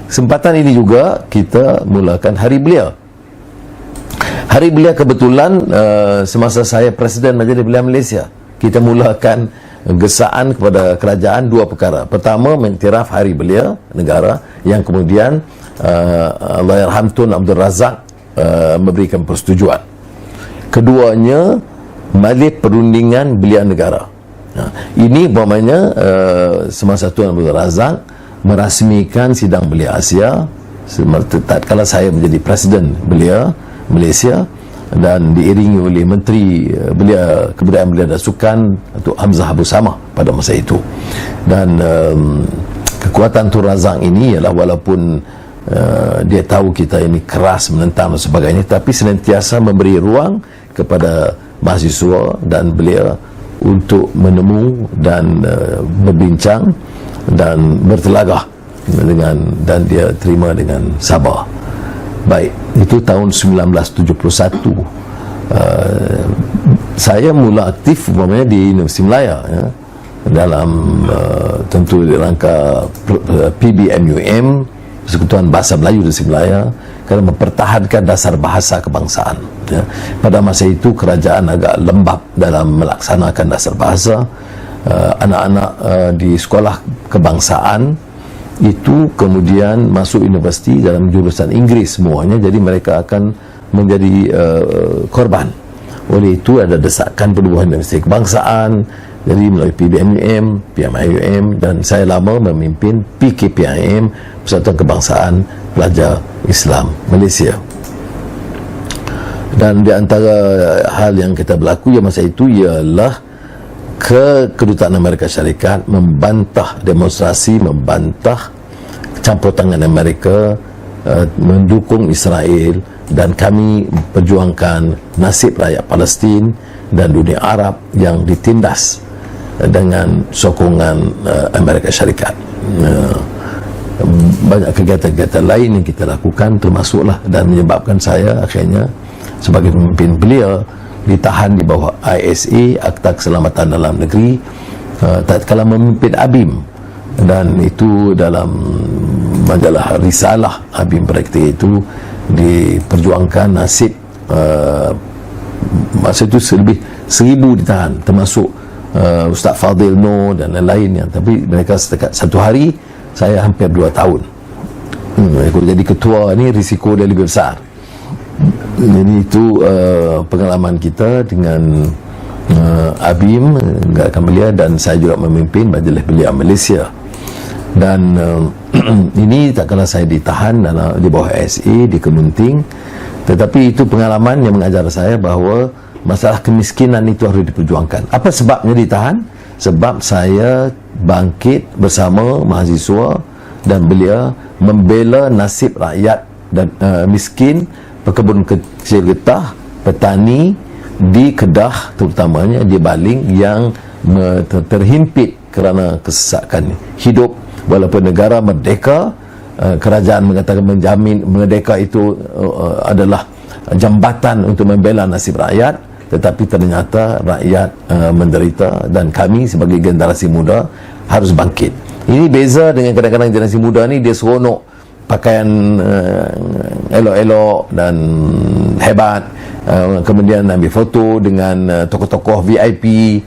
kesempatan ini juga kita mulakan Hari Belia. Hari Belia kebetulan semasa saya Presiden Majlis Belia Malaysia, kita mulakan gesaan kepada kerajaan dua perkara. Pertama, mengiktiraf Hari Belia negara, yang kemudian Allahyarham Tun Abdul Razak memberikan persetujuan. Keduanya, Majlis Perundingan Belia Negara. Ini umpamanya semasa Tun Abdul Razak merasmikan sidang Belia Asia tatkala saya menjadi Presiden Belia Malaysia, dan diiringi oleh Menteri Belia Kebudayaan Belia dan Sukan Datuk Hamzah Abu Samah pada masa itu. Dan kekuatan Tun Razak ini ialah walaupun dia tahu kita ini keras menentang dan sebagainya, tapi senantiasa memberi ruang kepada mahasiswa dan belia untuk menemu dan berbincang dan bertelagah dan dia terima dengan sabar. Baik, itu tahun 1971. Saya mula aktif umpamanya di Universiti Melaya, ya, dalam tentu di rangka PBMUM, Persekutuan Bahasa Melayu di Universiti Melaya, kerana mempertahankan dasar bahasa kebangsaan, ya. Pada masa itu kerajaan agak lembab dalam melaksanakan dasar bahasa. Anak-anak di sekolah kebangsaan itu kemudian masuk universiti dalam jurusan Inggeris semuanya, jadi mereka akan menjadi korban. Oleh itu ada desakan penubuhan universiti kebangsaan, jadi melalui PBMUM, PMIUM, dan saya lama memimpin PKPIM, Persatuan Kebangsaan Pelajar Islam Malaysia. Dan di antara hal yang kita berlaku yang masa itu ialah Kedutaan Amerika Syarikat membantah demonstrasi, membantah campur tangan Amerika, mendukung Israel, dan kami perjuangkan nasib rakyat Palestin dan dunia Arab yang ditindas dengan sokongan Amerika Syarikat. Banyak kegiatan-kegiatan lain yang kita lakukan termasuklah, dan menyebabkan saya akhirnya sebagai pemimpin belia ditahan di bawah ISA, Akta Keselamatan Dalam Negeri, tatkala memimpin ABIM, dan itu dalam majalah Risalah ABIM pada ketika itu diperjuangkan nasib masa itu lebih 1,000 ditahan, termasuk Ustaz Fadil Noor dan lain-lain, tapi mereka setakat 1 hari, saya hampir 2 tahun. Kalau jadi ketua ni risiko dia lebih besar. Jadi itu pengalaman kita dengan ABIM, Gerakan Belia, dan saya juga memimpin Majlis Belia Malaysia. Dan ini tak kala saya ditahan di bawah SA di Kemunting, tetapi itu pengalaman yang mengajar saya bahawa masalah kemiskinan itu harus diperjuangkan. Apa sebabnya ditahan? Sebab saya bangkit bersama mahasiswa dan belia membela nasib rakyat dan miskin, pekebun kecil getah, petani di Kedah terutamanya, di Baling, yang terhimpit kerana kesesakan hidup. Walaupun negara merdeka, kerajaan mengatakan menjamin merdeka itu adalah jambatan untuk membela nasib rakyat, tetapi ternyata rakyat menderita, dan kami sebagai generasi muda harus bangkit. Ini beza dengan kadang-kadang generasi muda ni dia seronok pakaian elok-elok dan hebat, kemudian ambil foto dengan tokoh-tokoh VIP.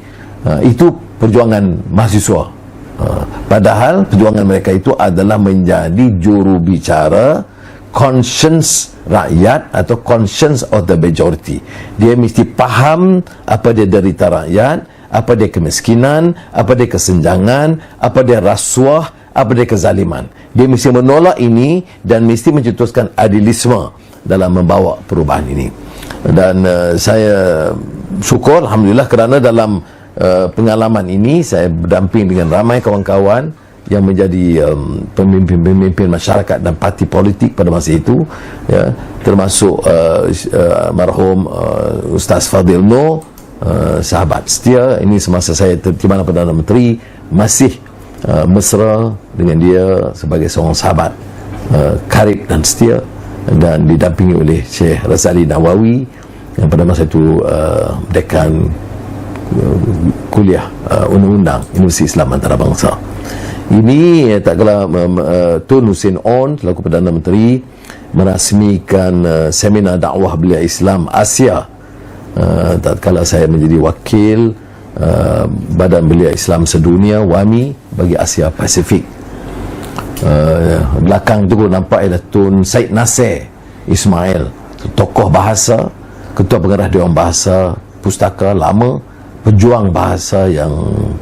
Itu perjuangan mahasiswa, padahal perjuangan mereka itu adalah menjadi juru bicara conscience rakyat atau conscience of the majority. Dia mesti faham apa dia derita rakyat, apa dia kemiskinan, apa dia kesenjangan, apa dia rasuah, apa dia kezaliman. Dia mesti menolak ini dan mesti mencetuskan adilisme dalam membawa perubahan ini. Dan saya syukur alhamdulillah kerana dalam pengalaman ini saya berdamping dengan ramai kawan-kawan yang menjadi pemimpin-pemimpin masyarakat dan parti politik pada masa itu, ya, termasuk marhum Ustaz Fadil Noor, sahabat setia. Ini semasa saya Timbalan Perdana Menteri masih mesra dengan dia sebagai seorang sahabat karib dan setia, dan didampingi oleh Syekh Razali Nawawi yang pada masa itu dekan kuliah undang-undang Universiti Islam Antarabangsa. Ini tak kala Tun Hussein On selaku Perdana Menteri merasmikan seminar dakwah belia Islam Asia, tak kala saya menjadi wakil Badan Belia Islam Sedunia WAMI bagi Asia Pasifik. Belakang tu nampak ada Tun Said Nasir Ismail, tokoh bahasa, ketua pengarah Dewan Bahasa Pustaka lama, pejuang bahasa yang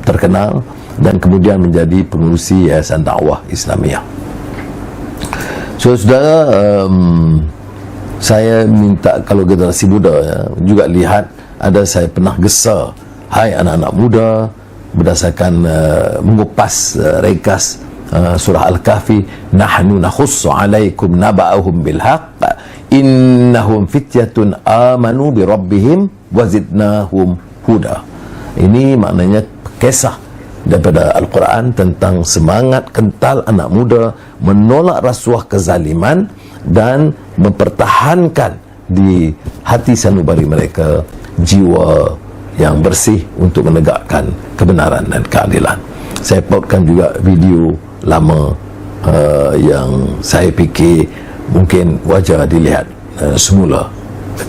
terkenal, dan kemudian menjadi pengurusi Yayasan Dakwah Islamiah. So saudara, saya minta kalau generasi muda juga lihat, ada saya pernah gesa, hai anak-anak muda, berdasarkan mengupas ringkas surah Al-Kahfi, nahnu nakhussu alaikum naba'ahum bil haqq innahum fityatun amanu bi rabbihim wazidnahum huda. Ini maknanya kisah daripada Al-Quran tentang semangat kental anak muda menolak rasuah kezaliman dan mempertahankan di hati sanubari mereka jiwa yang bersih untuk menegakkan kebenaran dan keadilan. Saya pautkan juga video lama yang saya fikir mungkin wajar dilihat semula,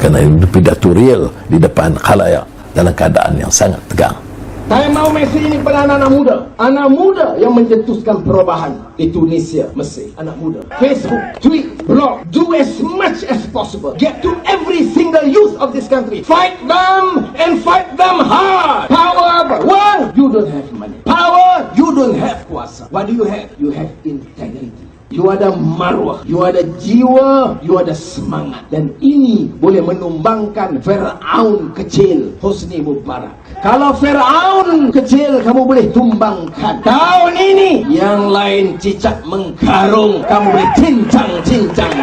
kerana ini pidato real di depan khalayak dalam keadaan yang sangat tegang. Saya mau mesej ini pada anak muda yang mencetuskan perubahan di Tunisia, Mesir. Anak muda, Facebook, tweet, blog, do as much as possible. Get to every single youth of this country. Fight them and fight them hard. Power, one, you don't have money. Power, you don't have kuasa. What do you have? You have integrity. You ada marwah, you ada jiwa, you ada semangat. Dan ini boleh menumbangkan Fir'aun kecil, Hosni Mubarak. Kalau Fir'aun kecil kamu boleh tumbangkan, tahun ini yang lain cicak mengkarung, kamu boleh cincang-cincang.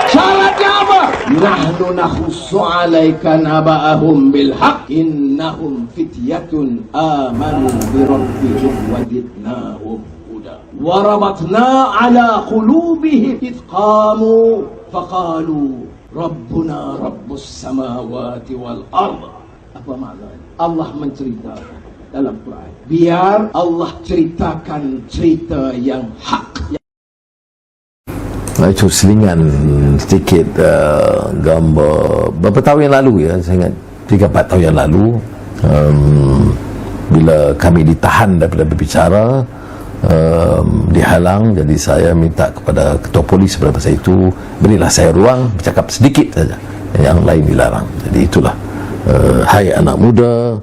Syaratnya apa? Nahnu nakhussu alaika naba'ahum bil haqq innahum fityatun amanu bi rabbihim wazidnahum huda warabatna ala qulubihim idh qamu faqalu rabbuna rabbus samawati wal ard. Apa maknanya? Allah menceritakan dalam Quran, biar Allah ceritakan cerita yang hak. Itu selingan sedikit gambar beberapa tahun yang lalu, saya ingat 3-4 tahun yang lalu, bila kami ditahan daripada berbicara, dihalang. Jadi saya minta kepada ketua polis pada masa itu, berilah saya ruang bercakap sedikit saja, yang lain dilarang. Jadi itulah, hai anak muda,